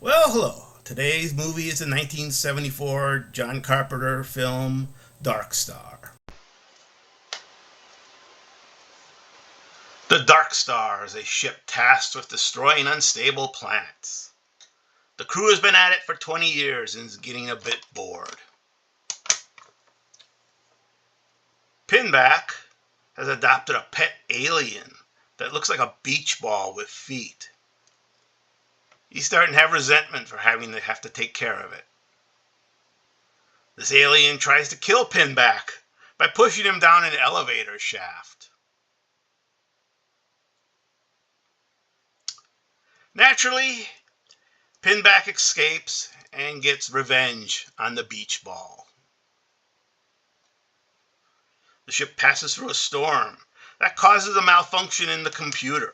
Well, hello. Today's movie is the 1974 John Carpenter film Dark Star. The Dark Star is a ship tasked with destroying unstable planets. The crew has been at it for 20 years and is getting a bit bored. Pinback has adopted a pet alien that looks like a beach ball with feet. He's starting to have resentment for having to have to take care of it. This alien tries to kill Pinback by pushing him down an elevator shaft. Naturally, Pinback escapes and gets revenge on the beach ball. The ship passes through a storm that causes a malfunction in the computer.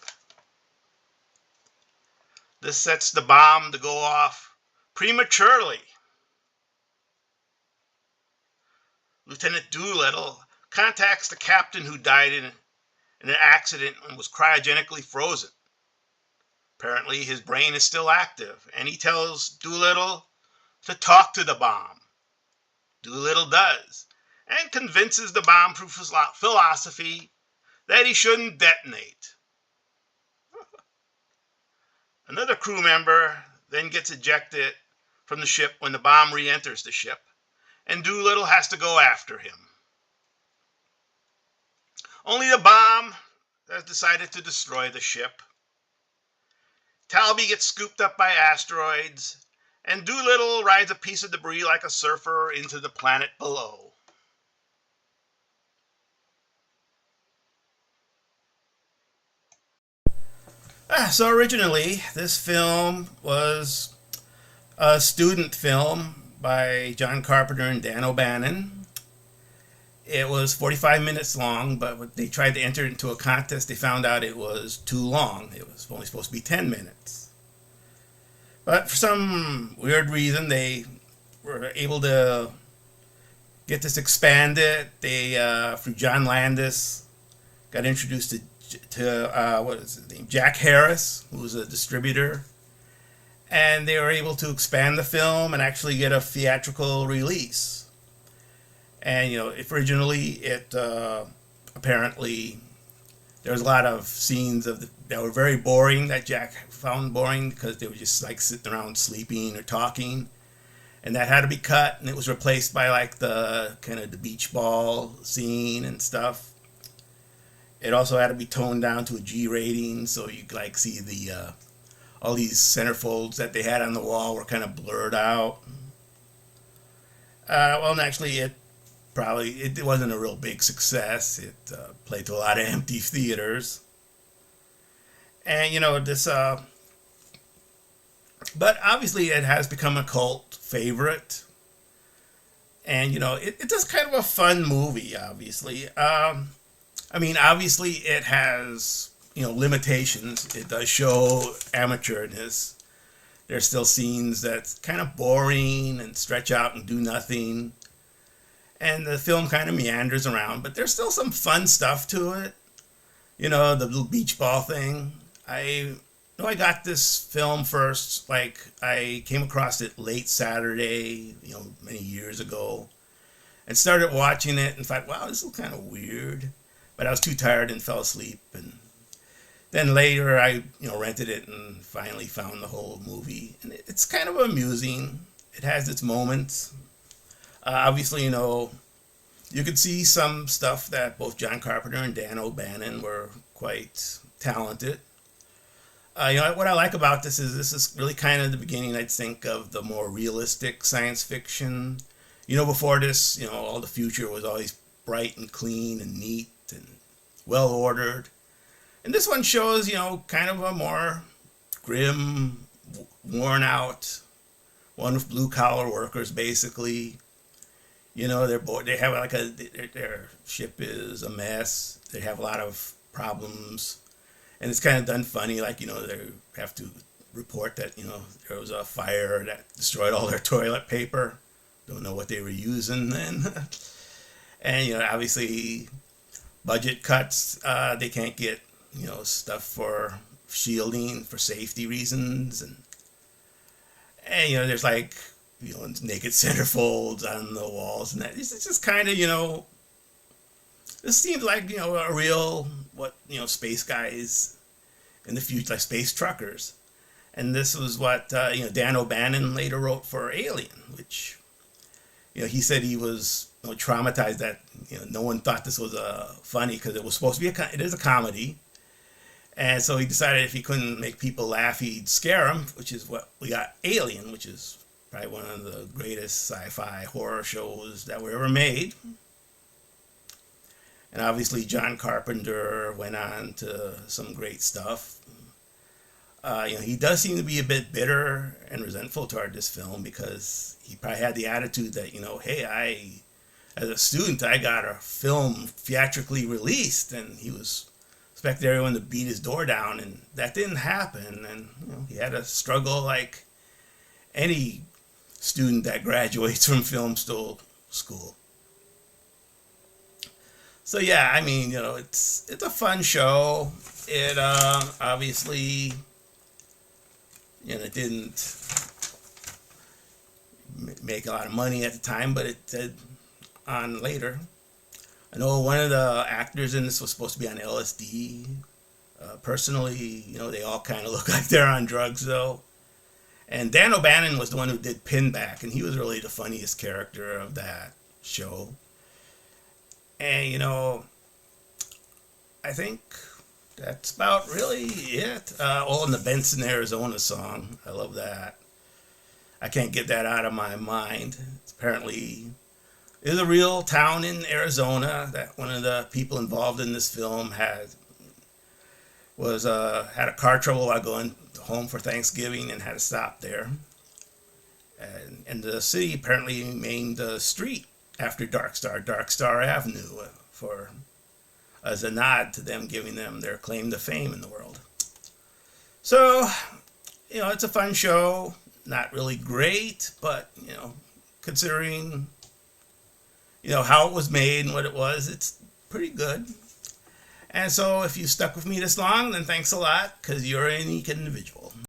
This sets the bomb to go off prematurely. Lieutenant Doolittle contacts the captain who died in an accident and was cryogenically frozen. Apparently his brain is still active, and he tells Doolittle to talk to the bomb. Doolittle does, and convinces the bomb-proof philosophy that he shouldn't detonate. Another crew member then gets ejected from the ship when the bomb re-enters the ship, and Doolittle has to go after him. Only the bomb has decided to destroy the ship. Talby gets scooped up by asteroids, and Doolittle rides a piece of debris like a surfer into the planet below. So originally, this film was a student film by John Carpenter and Dan O'Bannon. It was 45 minutes long, but when they tried to enter it into a contest, they found out it was too long. It was only supposed to be 10 minutes. But for some weird reason, they were able to get this expanded. They, through John Landis, got introduced to what is his name? Jack Harris, who was a distributor. And they were able to expand the film and actually get a theatrical release. And, if originally it apparently there was a lot of scenes that were very boring that Jack found boring because they were just like sitting around sleeping or talking. And that had to be cut, and it was replaced by like the kind of the beach ball scene and stuff. It also had to be toned down to a G rating, so you could like see the all these centerfolds that they had on the wall were kind of blurred out. Well, actually, it wasn't a real big success. It played to a lot of empty theaters, and this. But obviously, it has become a cult favorite, and it does kind of a fun movie. Obviously. Obviously it has, limitations. It does show amateurness. There's still scenes that's kind of boring and stretch out and do nothing. And the film kind of meanders around, but there's still some fun stuff to it. The little beach ball thing. I got this film first, like I came across it late Saturday, many years ago, and started watching it and thought, wow, this is kind of weird. But I was too tired and fell asleep. And then later I, rented it and finally found the whole movie. And it's kind of amusing. It has its moments. Obviously, you could see some stuff that both John Carpenter and Dan O'Bannon were quite talented. What I like about this is really kind of the beginning, I think, of the more realistic science fiction. Before this, all the future was always bright and clean and neat and well ordered. And this one shows, kind of a more grim, worn out one with blue collar workers, basically. They're bored. They have their ship is a mess. They have a lot of problems. And it's kind of done funny, like, they have to report that, there was a fire that destroyed all their toilet paper. Don't know what they were using then. And, obviously, budget cuts, they can't get, stuff for shielding, for safety reasons. And there's like naked centerfolds on the walls, and that it's just kind of this seems like a real what space guys in the future, like space truckers. And this was what Dan O'Bannon later wrote for Alien, which he said he was traumatized that no one thought this was funny because it was supposed to be it is a comedy, and so he decided if he couldn't make people laugh, he'd scare them, which is what we got Alien, which is probably one of the greatest sci-fi horror shows that were ever made. And obviously John Carpenter went on to some great stuff. He does seem to be a bit bitter and resentful toward this film because he probably had the attitude that, hey, as a student, I got a film theatrically released, and he was expecting everyone to beat his door down, and that didn't happen. And he had to struggle like any student that graduates from film school. So yeah, I mean, it's a fun show. It obviously, it didn't make a lot of money at the time, but it did on later. I know one of the actors in this was supposed to be on LSD. Personally, they all kind of look like they're on drugs though. And Dan O'Bannon was the one who did Pinback, and he was really the funniest character of that show. And I think that's about really it. And the Benson, Arizona song, I love that. I can't get that out of my mind. It's apparently is a real town in Arizona that one of the people involved in this film had a car trouble while going home for Thanksgiving and had to stop there. And the city apparently named the street after Dark Star Avenue, as a nod to them, giving them their claim to fame in the world. So, it's a fun show. Not really great, but considering how it was made and what it was, it's pretty good. And so if you stuck with me this long, then thanks a lot, because you're a unique individual.